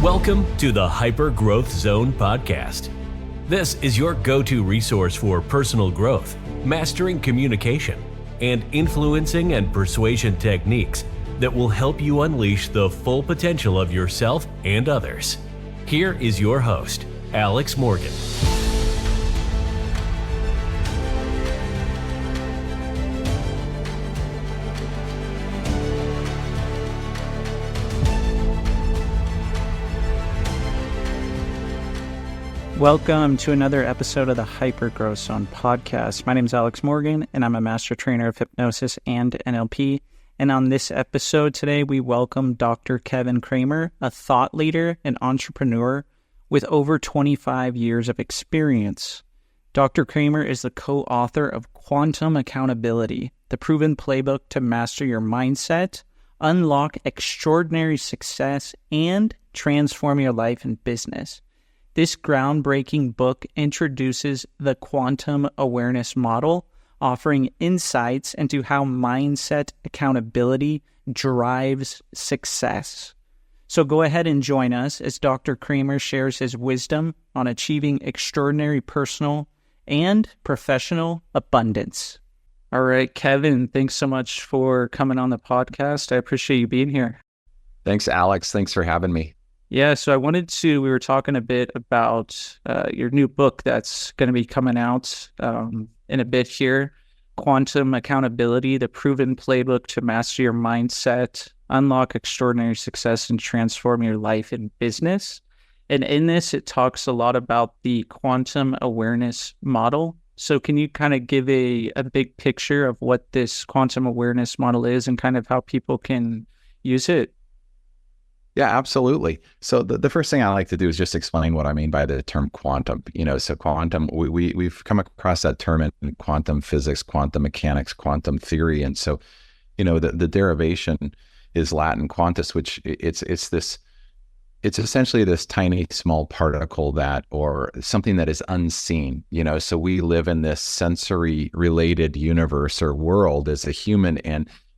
Welcome to the Hyper Growth Zone podcast. This is your go-to resource for personal growth, mastering communication, and influencing and persuasion techniques that will help you unleash the full potential of yourself and others. Here is your host, Alex Morgan. Welcome to another episode of the Hyper Growth Zone podcast. My name is Alex Morgan, and I'm a master trainer of hypnosis and NLP. And on this episode today, we welcome Dr. Kevin Kremer, a thought leader and entrepreneur with over 25 years of experience. Dr. Kremer is the co-author of Quantum Accountability, the Proven Playbook to Master Your Mindset, Unlock Extraordinary Success, and Transform Your Life and Business. This groundbreaking book introduces the quantum awareness model, offering insights into how mindset accountability drives success. So go ahead and join us as Dr. Kremer shares his wisdom on achieving extraordinary personal and professional abundance. All right, Kevin, thanks so much for coming on the podcast. I appreciate you being here. Thanks, Alex. Thanks for having me. Yeah, so we were talking a bit about your new book that's going to be coming out in a bit here, Quantum Accountability, the Proven Playbook to Master Your Mindset, Unlock Extraordinary Success, and Transform Your Life and Business. And in this, it talks a lot about the quantum awareness model. So can you kind of give a big picture of what this quantum awareness model is and kind of how people can use it? Yeah, absolutely. So the first thing I like to do is just explain what I mean by the term quantum. So quantum, we've come across that term in quantum physics, quantum mechanics, quantum theory. And so, the derivation is Latin quantus, which it's essentially this tiny small particle or something that is unseen, so we live in this sensory related universe or world as a human,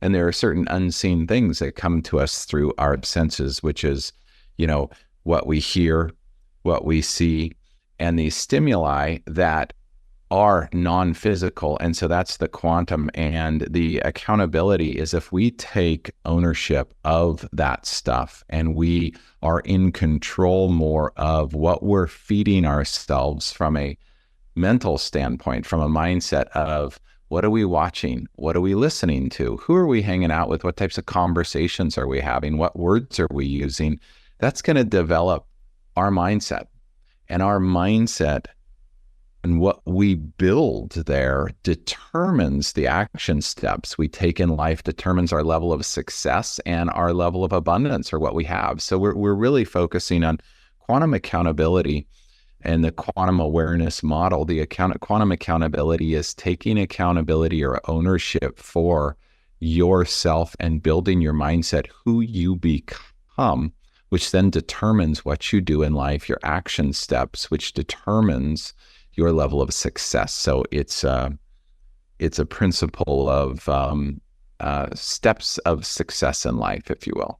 and there are certain unseen things that come to us through our senses, which is, what we hear, what we see, and these stimuli that are non-physical. And so that's the quantum. And the accountability is if we take ownership of that stuff and we are in control more of what we're feeding ourselves from a mental standpoint, from a mindset of, what are we watching? What are we listening to? Who are we hanging out with? What types of conversations are we having? What words are we using? That's going to develop our mindset. And our mindset and what we build there determines the action steps we take in life, determines our level of success and our level of abundance or what we have. So we're really focusing on quantum accountability. And the quantum awareness model, quantum accountability is taking accountability or ownership for yourself and building your mindset, who you become, which then determines what you do in life, your action steps, which determines your level of success. So it's a principle of steps of success in life, if you will.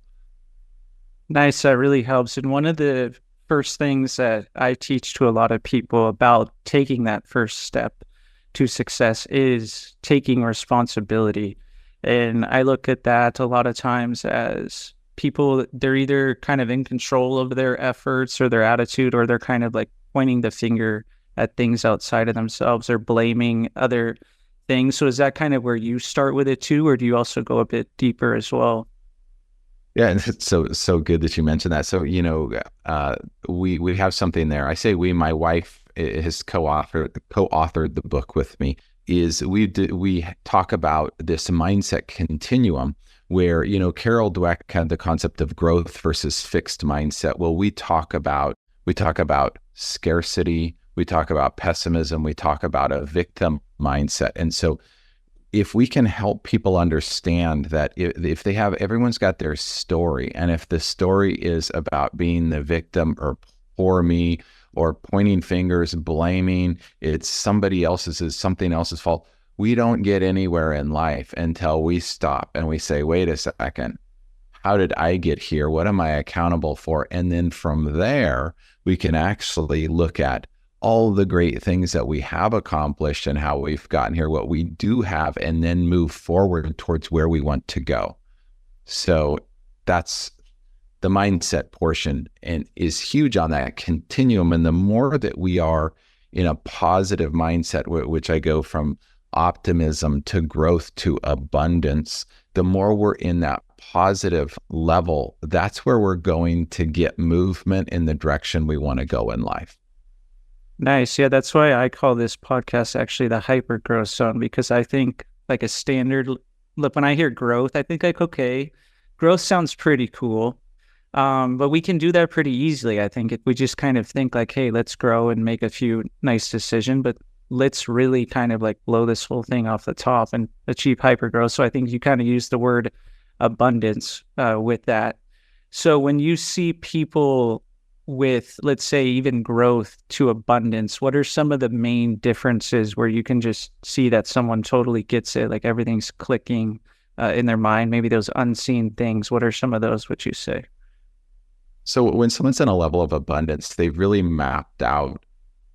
Nice. That really helps. And one of the first things that I teach to a lot of people about taking that first step to success is taking responsibility. And I look at that a lot of times as people, they're either kind of in control of their efforts or their attitude, or they're kind of like pointing the finger at things outside of themselves or blaming other things. So is that kind of where you start with it too, or do you also go a bit deeper as well? Yeah, and it's so good that you mentioned that. So, we have something there. I say we, my wife has co-authored the book with me, is we talk about this mindset continuum where, Carol Dweck had the concept of growth versus fixed mindset. Well, we talk about scarcity, we talk about pessimism, we talk about a victim mindset. And so if we can help people understand that if they have, everyone's got their story, and if the story is about being the victim or poor me or pointing fingers, blaming, it's somebody else's, something else's fault, we don't get anywhere in life until we stop and we say, wait a second, how did I get here? What am I accountable for? And then from there, we can actually look at all the great things that we have accomplished and how we've gotten here, what we do have, and then move forward towards where we want to go. So that's the mindset portion, and is huge on that continuum. And the more that we are in a positive mindset, which I go from optimism to growth to abundance, the more we're in that positive level, that's where we're going to get movement in the direction we want to go in life. Nice. Yeah, that's why I call this podcast actually the hyper growth zone, because I think like a standard look, when I hear growth, I think like, okay, growth sounds pretty cool. But we can do that pretty easily. I think if we just kind of think like, hey, let's grow and make a few nice decisions, but let's really kind of like blow this whole thing off the top and achieve hyper growth. So I think you kind of use the word abundance with that. So when you see people with, let's say, even growth to abundance, what are some of the main differences where you can just see that someone totally gets it, like everything's clicking in their mind, maybe those unseen things? What are some of those, would you say? So when someone's in a level of abundance, they've really mapped out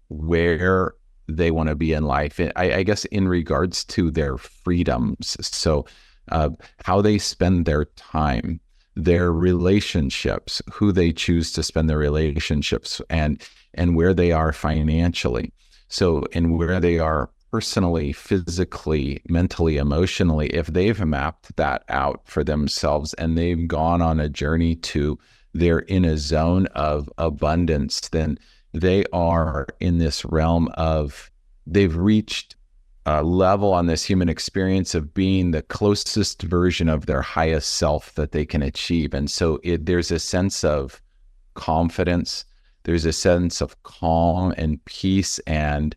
where they want to be in life. I guess in regards to their freedoms. So how they spend their time, their relationships, who they choose to spend their relationships, and where they are financially. So, and where they are personally, physically, mentally, emotionally. If they've mapped that out for themselves and they've gone on a journey to they're in a zone of abundance, then they are in this realm of, they've reached a level on this human experience of being the closest version of their highest self that they can achieve. And so there's a sense of confidence, there's a sense of calm and peace, and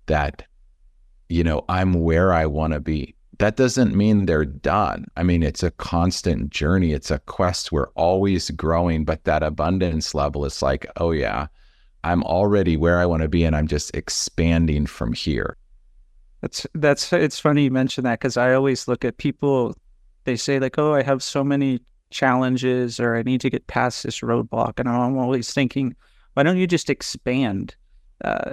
that, I'm where I want to be. That doesn't mean they're done. I mean, it's a constant journey. It's a quest. We're always growing, but that abundance level is like, oh yeah, I'm already where I want to be, and I'm just expanding from here. It's funny you mention that, because I always look at people, they say like, oh, I have so many challenges, or I need to get past this roadblock. And I'm always thinking, why don't you just expand?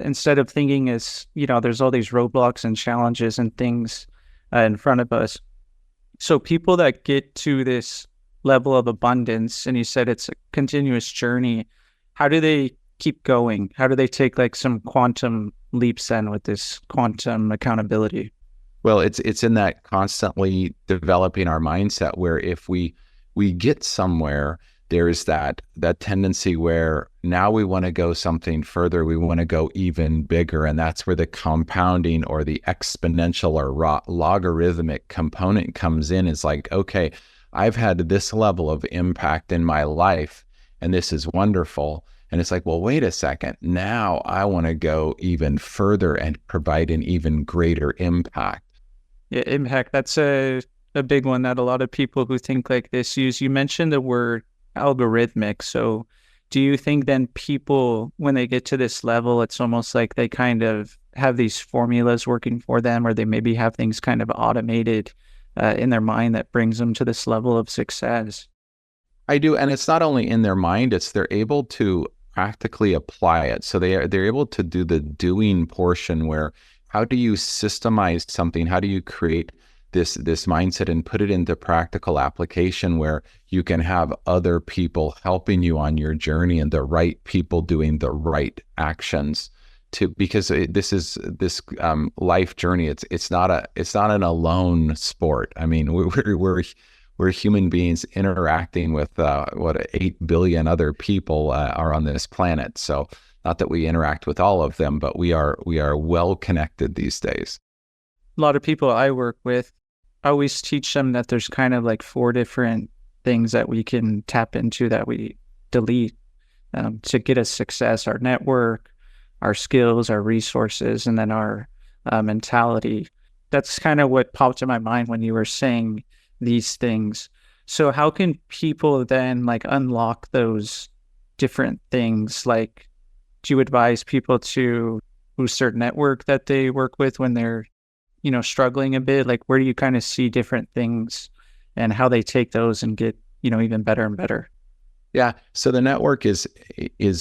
Instead of thinking as, there's all these roadblocks and challenges and things in front of us. So people that get to this level of abundance, and you said it's a continuous journey, how do they keep going? How do they take like some quantum leaps then with this quantum accountability? Well, it's in that constantly developing our mindset, where if we get somewhere, there's that tendency where now we want to go something further. We want to go even bigger. And that's where the compounding or the exponential or logarithmic component comes in. It's like, okay, I've had this level of impact in my life, and this is wonderful. And it's like, well, wait a second. Now I want to go even further and provide an even greater impact. Yeah, impact. That's a big one that a lot of people who think like this use. You mentioned the word algorithmic. So do you think then people, when they get to this level, it's almost like they kind of have these formulas working for them, or they maybe have things kind of automated in their mind that brings them to this level of success? I do. And it's not only in their mind, it's they're able to practically apply it. So they're able to do the doing portion, where how do you systemize something? How do you create this mindset and put it into practical application, where you can have other people helping you on your journey and the right people doing the right actions because this life journey. It's not an alone sport. I mean, we're human beings interacting with 8 billion other people are on this planet. So not that we interact with all of them, but we are well connected these days. A lot of people I work with, I always teach them that there's kind of like 4 different things that we can tap into that we delete to get us success: our network, our skills, our resources, and then our mentality. That's kind of what popped in my mind when you were saying these things. So how can people then like unlock those different things? Like, do you advise people to boost their network that they work with when they're struggling a bit? Like, where do you kind of see different things and how they take those and get even better and better? Yeah. So the network is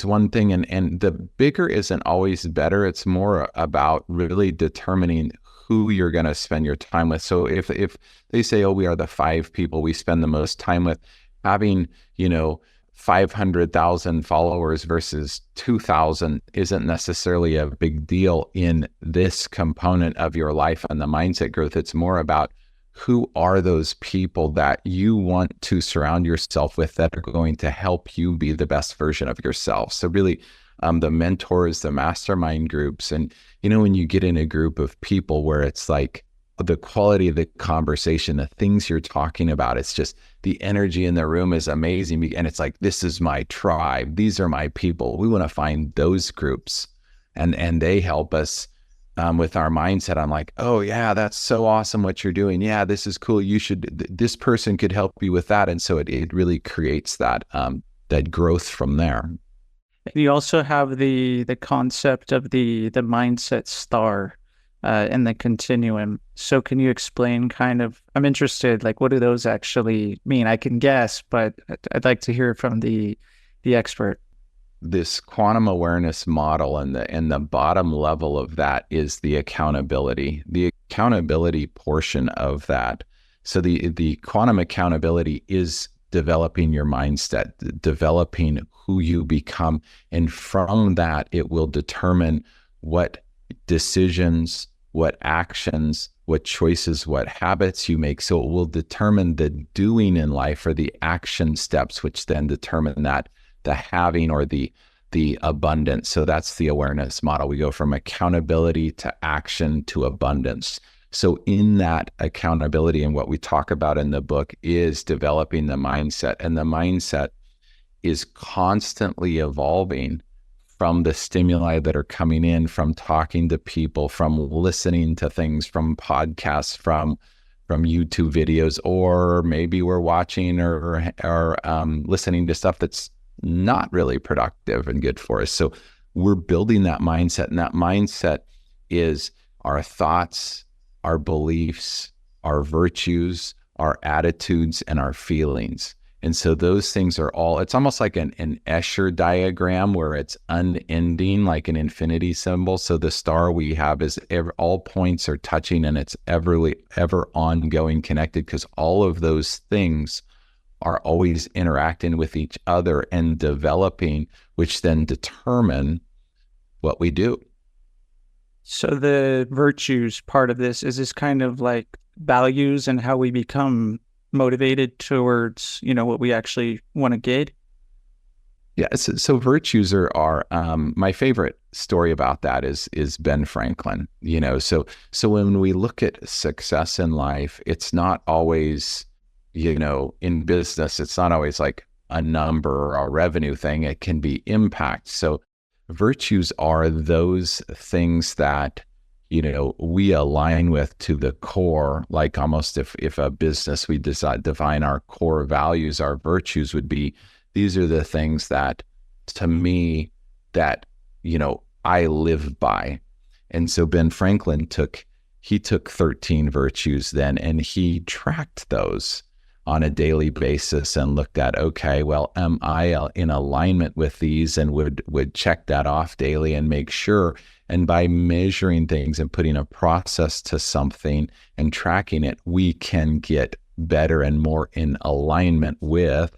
one thing, and the bigger isn't always better. It's more about really determining who you're going to spend your time with. So if they say, oh, we are the 5 people we spend the most time with, having 500,000 followers versus 2,000 isn't necessarily a big deal in this component of your life and the mindset growth. It's more about who are those people that you want to surround yourself with that are going to help you be the best version of yourself. So really, the mentors, the mastermind groups, and when you get in a group of people where it's like the quality of the conversation, the things you're talking about, it's just the energy in the room is amazing. And it's like, this is my tribe. These are my people. We want to find those groups, and they help us with our mindset. I'm like, oh yeah, that's so awesome what you're doing. Yeah, this is cool. This person could help you with that. And so it really creates that growth from there. You also have the concept of the mindset star in the continuum. So can you explain kind of, I'm interested, like, what do those actually mean? I can guess, but I'd like to hear from the expert. This quantum awareness model, and the bottom level of that is the accountability portion of that. So the quantum accountability is developing your mindset, developing who you become. And from that, it will determine what decisions, what actions, what choices, what habits you make. So it will determine the doing in life, or the action steps, which then determine that the having, or the abundance. So that's the awareness model. We go from accountability to action to abundance. So in that accountability, and what we talk about in the book, is developing the mindset. And the mindset is constantly evolving from the stimuli that are coming in, from talking to people, from listening to things, from podcasts, from YouTube videos, or maybe we're watching or listening to stuff that's not really productive and good for us. So we're building that mindset, and that mindset is our thoughts, our beliefs, our virtues, our attitudes, and our feelings. And so those things are all, it's almost like an Escher diagram where it's unending, like an infinity symbol. So the star we have is all points are touching, and it's ever ongoing connected, because all of those things are always interacting with each other and developing, which then determine what we do. So the virtues part of this, is this kind of like values and how we become motivated towards, what we actually want to get? Yeah. So virtues are my favorite story about that is Ben Franklin. So when we look at success in life, it's not always, in business, it's not always like a number or a revenue thing. It can be impact. So virtues are those things that, we align with to the core, like almost if a business, we define our core values, our virtues would be, these are the things that, to me, that, I live by. And so Ben Franklin took 13 virtues then, and he tracked those on a daily basis and looked at, okay, well, am I in alignment with these, and would check that off daily and make sure. And by measuring things and putting a process to something and tracking it, we can get better and more in alignment with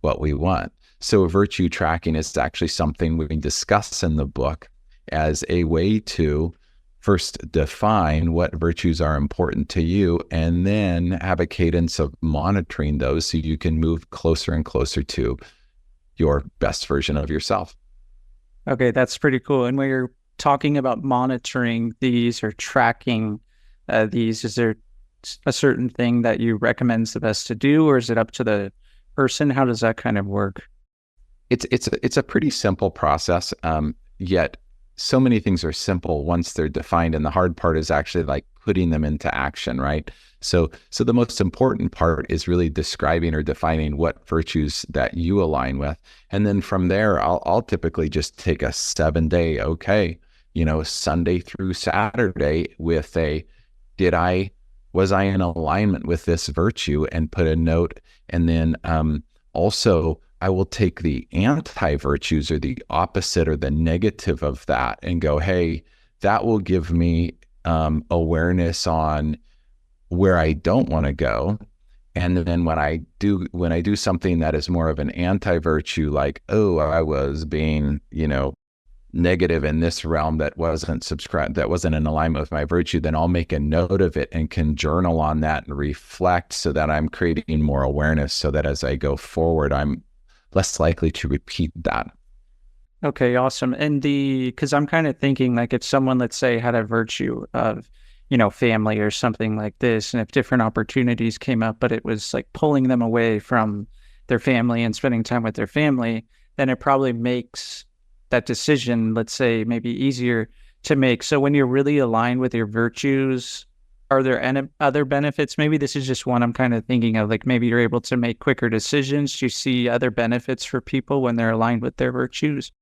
what we want. So virtue tracking is actually something we discuss in the book as a way to first define what virtues are important to you, and then have a cadence of monitoring those so you can move closer and closer to your best version of yourself. Okay, that's pretty cool. And when you're talking about monitoring these or tracking these, is there a certain thing that you recommend the best to do, or is it up to the person? How does that kind of work? It's a pretty simple process, yet so many things are simple once they're defined, and the hard part is actually like putting them into action, right? So the most important part is really describing or defining what virtues that you align with. And then from there, I'll typically just take a 7-day, Sunday through Saturday with did I was I in alignment with this virtue, and put a note. And then also I will take the anti-virtues or the opposite or the negative of that and go, hey, that will give me awareness on where I don't want to go. And then when I do something that is more of an anti-virtue, like, oh, I was being, negative in this realm that wasn't in alignment with my virtue, then I'll make a note of it and can journal on that and reflect, so that I'm creating more awareness, so that as I go forward, I'm less likely to repeat that. Okay, awesome. And because I'm kind of thinking, like, if someone, let's say, had a virtue of, family or something like this, and if different opportunities came up, but it was like pulling them away from their family and spending time with their family, then it probably makes that decision, let's say, maybe easier to make. So when you're really aligned with your virtues, are there any other benefits? Maybe this is just one I'm kind of thinking of, like maybe you're able to make quicker decisions. Do you see other benefits for people when they're aligned with their virtues?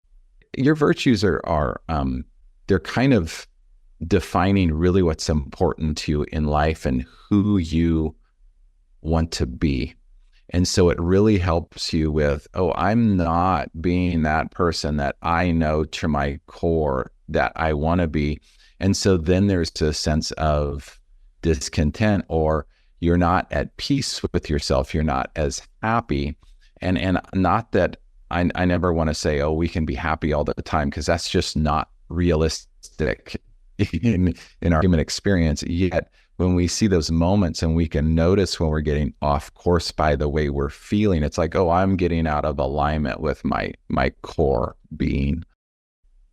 Your virtues are they're kind of defining really what's important to you in life and who you want to be. And so it really helps you with, oh, I'm not being that person that I know to my core that I want to be. And so then there's a sense of discontent, or you're not at peace with yourself. You're not as happy. And not that I never want to say, oh, we can be happy all the time, because that's just not realistic in our human experience. Yet when we see those moments and we can notice when we're getting off course by the way we're feeling, it's like, oh, I'm getting out of alignment with my core being.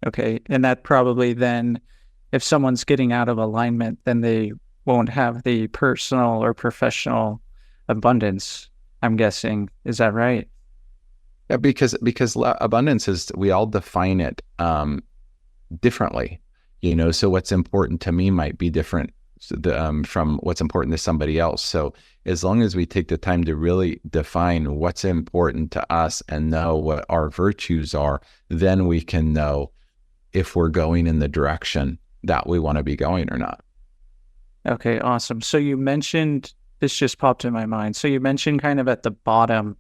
Okay. And that probably then, if someone's getting out of alignment, then they won't have the personal or professional abundance, I'm guessing. Is that right? Yeah, because abundance is, we all define it differently. So what's important to me might be different from what's important to somebody else. So as long as we take the time to really define what's important to us and know what our virtues are, then we can know if we're going in the direction that we want to be going or not. Okay, awesome. So you mentioned, this just popped in my mind. So you mentioned kind of at the bottom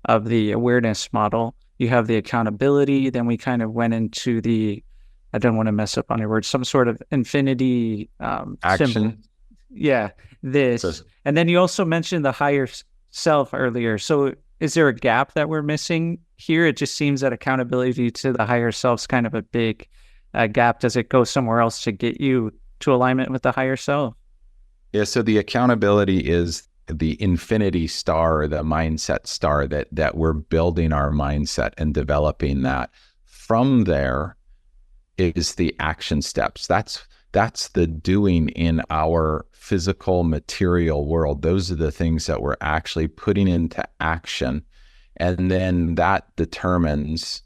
of the awareness model, you have the accountability. Then we kind of went into the, I don't want to mess up on your words, some sort of infinity action. Symbol. Yeah, this. And then you also mentioned the higher self earlier. So is there a gap that we're missing here? It just seems that accountability to the higher self's kind of a big gap. Does it go somewhere else to get you to alignment with the higher self? Yeah, so the accountability is the infinity star, or the mindset star that we're building our mindset and developing that. From there is the action steps. That's the doing in our physical material world. Those are the things that we're actually putting into action. And then that determines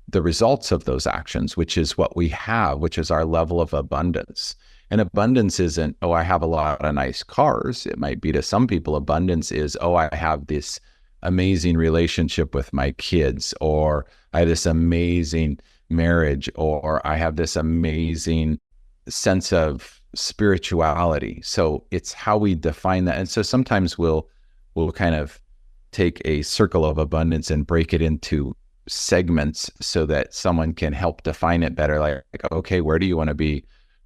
the results of those actions, which is what we have, which is our level of abundance. And abundance isn't, oh, I have a lot of nice cars. It might be to some people, abundance is, oh, I have this amazing relationship with my kids, or I have this amazing marriage, or I have this amazing sense of spirituality. So it's how we define that. And so sometimes we'll kind of take a circle of abundance and break it into segments so that someone can help define it better. Like, okay, where do you want to be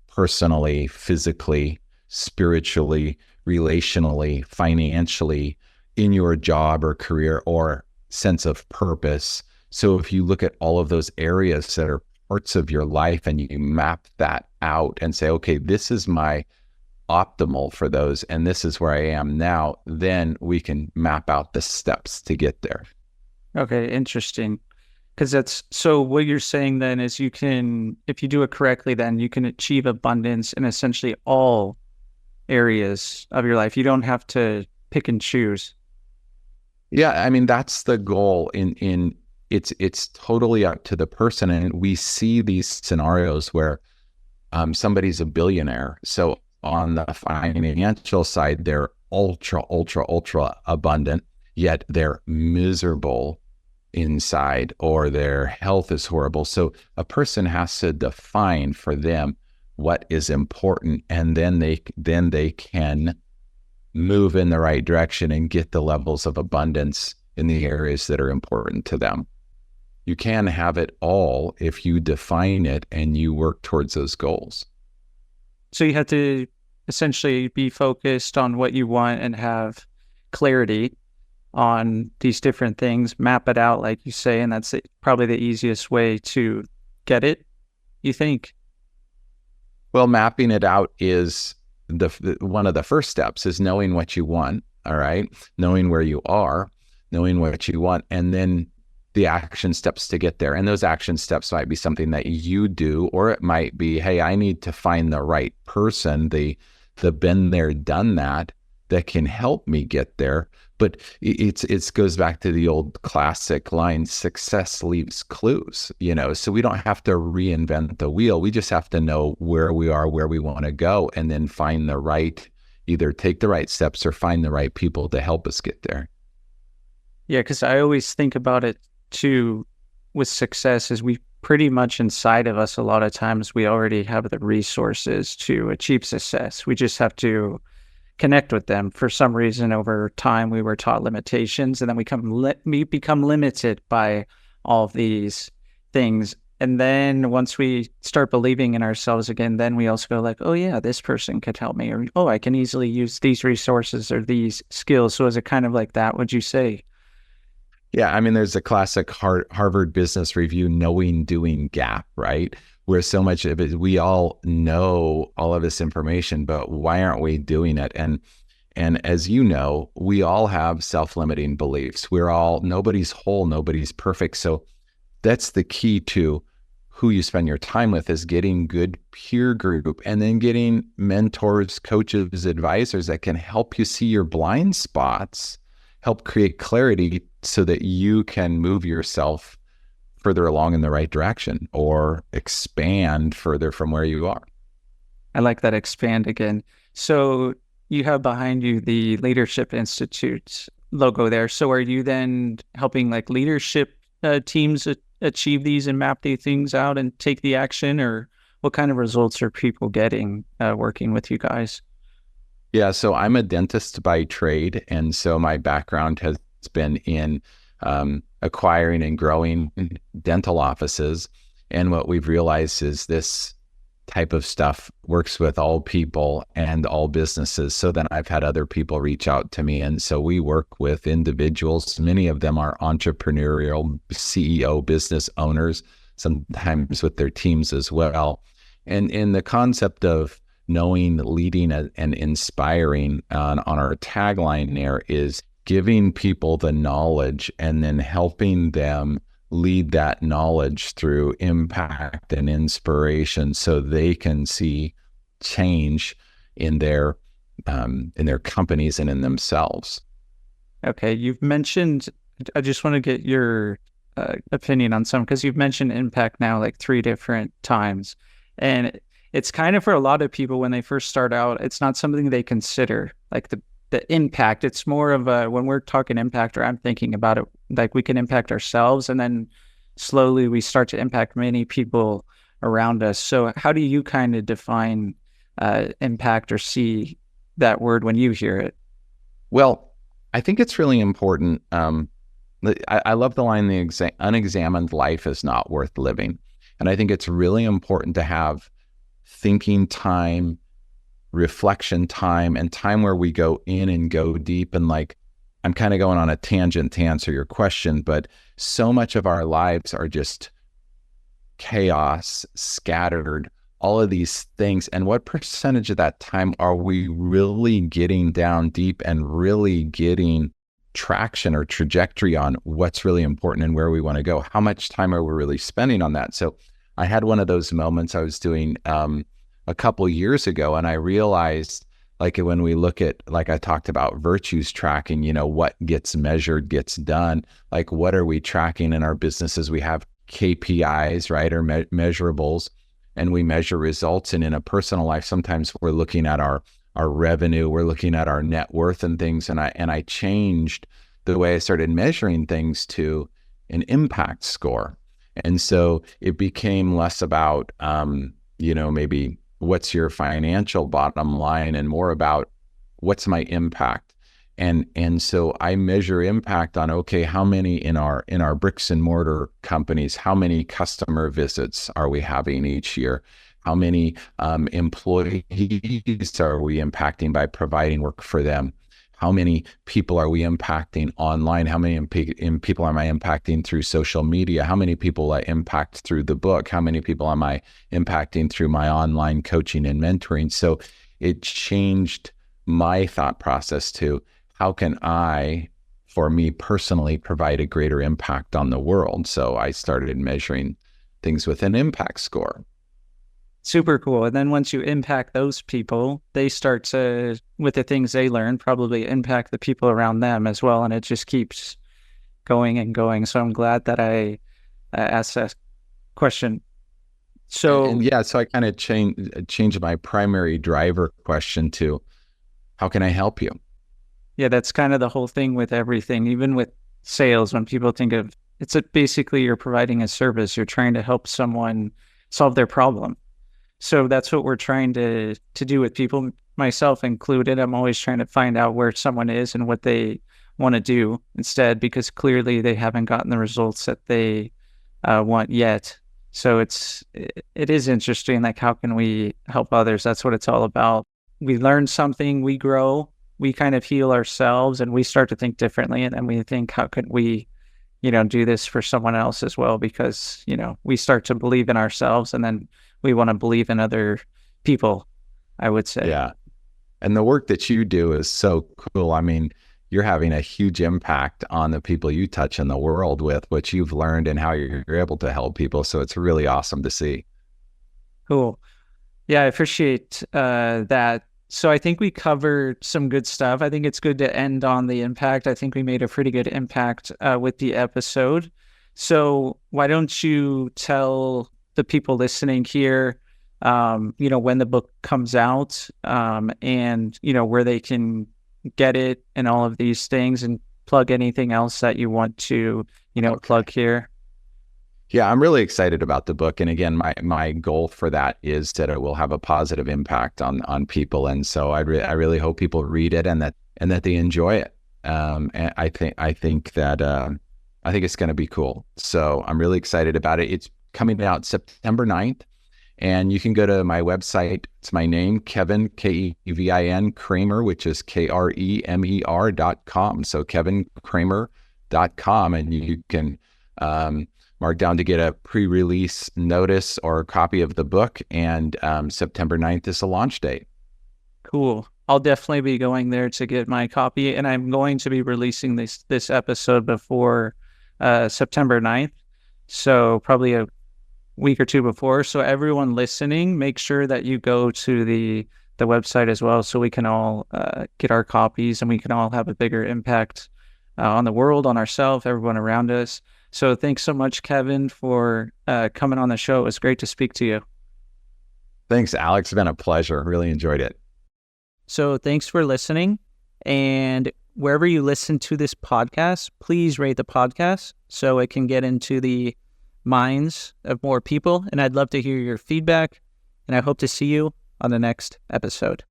personally, physically, spiritually, relationally, financially, in your job or career or sense of purpose? So if you look at all of those areas that are parts of your life and you map that out and say, okay, this is my optimal for those, and this is where I am now, then we can map out the steps to get there. Okay, interesting. Because so what you're saying then is you can, if you do it correctly, then you can achieve abundance in essentially all areas of your life. You don't have to pick and choose. Yeah, I mean, that's the goal. It's totally up to the person. And we see these scenarios where somebody's a billionaire. So on the financial side, they're ultra abundant, yet they're miserable inside, or their health is horrible. So a person has to define for them, what is important, and then they can move in the right direction and get the levels of abundance in the areas that are important to them. You can have it all if you define it and you work towards those goals. So you have to essentially be focused on what you want and have clarity on these different things, map it out, like you say, and that's probably the easiest way to get it, you think? Well, mapping it out is one of the first steps, is knowing what you want, all right? Knowing where you are, knowing what you want, and then the action steps to get there. And those action steps might be something that you do, or it might be, hey, I need to find the right person, the been there, done that can help me get there. But it goes back to the old classic line, success leaves clues, so we don't have to reinvent the wheel. We just have to know where we are, where we want to go, and then find either take the right steps or find the right people to help us get there. Yeah, because I always think about it too with success is we pretty much inside of us, a lot of times we already have the resources to achieve success. We just have to connect with them. For some reason, over time, we were taught limitations, and then we become limited by all of these things. And then once we start believing in ourselves again, then we also go like, oh yeah, this person could help me, or oh, I can easily use these resources or these skills. So is it kind of like that, would you say? Yeah, I mean, there's a classic Harvard Business Review knowing doing gap, right? Where so much of it, we all know all of this information, but why aren't we doing it? And as you know, we all have self-limiting beliefs. Nobody's whole, nobody's perfect. So that's the key to who you spend your time with, is getting good peer group, and then getting mentors, coaches, advisors that can help you see your blind spots, help create clarity so that you can move yourself further along in the right direction or expand further from where you are. I like that, expand again. So you have behind you the Leadership Institute logo there. So are you then helping like leadership teams achieve these and map these things out and take the action, or what kind of results are people getting working with you guys? Yeah, so I'm a dentist by trade, and so my background has been in acquiring and growing dental offices. And what we've realized is this type of stuff works with all people and all businesses. So then I've had other people reach out to me. And so we work with individuals. Many of them are entrepreneurial CEO business owners, sometimes with their teams as well. And in the concept of knowing, leading, and inspiring, on our tagline there is giving people the knowledge and then helping them lead that knowledge through impact and inspiration so they can see change in their companies and in themselves. Okay, you've mentioned, I just want to get your opinion on some, because you've mentioned impact now like 3 different times. And it's kind of, for a lot of people, when they first start out, it's not something they consider, like the impact. It's more of when we're talking impact, or I'm thinking about it, like we can impact ourselves, and then slowly we start to impact many people around us. So how do you kind of define impact, or see that word when you hear it? Well, I think it's really important. I love the line, the unexamined life is not worth living. And I think it's really important to have thinking time, reflection time, and time where we go in and go deep. And like, I'm kind of going on a tangent to answer your question, but so much of our lives are just chaos, scattered, all of these things. And what percentage of that time are we really getting down deep and really getting traction or trajectory on what's really important and where we want to go? How much time are we really spending on that? So I had one of those moments I was doing a couple years ago, and I realized, like, when we look at, like I talked about virtues tracking, what gets measured gets done. Like, what are we tracking in our businesses? We have KPIs, right, or measurables, and we measure results. And in a personal life, sometimes we're looking at our revenue, we're looking at our net worth and things. And I changed the way I started measuring things to an impact score. And so it became less about, maybe what's your financial bottom line and more about what's my impact. And so I measure impact on, okay, how many in our bricks and mortar companies, how many customer visits are we having each year? How many employees are we impacting by providing work for them? How many people are we impacting online? How many people am I impacting through social media? How many people I impact through the book? How many people am I impacting through my online coaching and mentoring? So it changed my thought process to, how can I, for me personally, provide a greater impact on the world? So I started measuring things with an impact score. Super cool. And then once you impact those people, they start to, with the things they learn, probably impact the people around them as well. And it just keeps going and going. So I'm glad that I asked that question. So So I kind of changed my primary driver question to, how can I help you? yeah, that's kind of the whole thing with everything, even with sales. When people think of basically you're providing a service, you're trying to help someone solve their problem. So that's what we're trying to do with people, myself included. I'm always trying to find out where someone is and what they want to do instead, because clearly they haven't gotten the results that they want yet. So it is interesting, like, how can we help others? That's what it's all about. We learn something, we grow, we kind of heal ourselves, and we start to think differently. And then we think, how could we, do this for someone else as well? Because, we start to believe in ourselves, and then we want to believe in other people, I would say. Yeah. And the work that you do is so cool. I mean, you're having a huge impact on the people you touch in the world with what you've learned and how you're able to help people. So it's really awesome to see. Cool. Yeah, I appreciate that. So I think we covered some good stuff. I think it's good to end on the impact. I think we made a pretty good impact with the episode. So why don't you tell the people listening here, when the book comes out, and, where they can get it and all of these things, and plug anything else that you want to, plug here. Yeah, I'm really excited about the book. And again, my goal for that is that it will have a positive impact on people. And so I really hope people read it and that they enjoy it. And I think it's going to be cool. So I'm really excited about it. It's coming out September 9th. And you can go to my website. It's my name, Kevin, Kevin, Kremer, which is KREMER.com. So KevinKremer.com. And you can mark down to get a pre-release notice or a copy of the book. And September 9th is the launch date. Cool. I'll definitely be going there to get my copy. And I'm going to be releasing this episode before September 9th. So probably a week or two before. So everyone listening, make sure that you go to the website as well, so we can all get our copies and we can all have a bigger impact on the world, on ourselves, everyone around us. So thanks so much, Kevin, for coming on the show. It was great to speak to you. Thanks, Alex. It's been a pleasure. Really enjoyed it. So thanks for listening. And wherever you listen to this podcast, please rate the podcast so it can get into the minds of more people. And I'd love to hear your feedback. And I hope to see you on the next episode.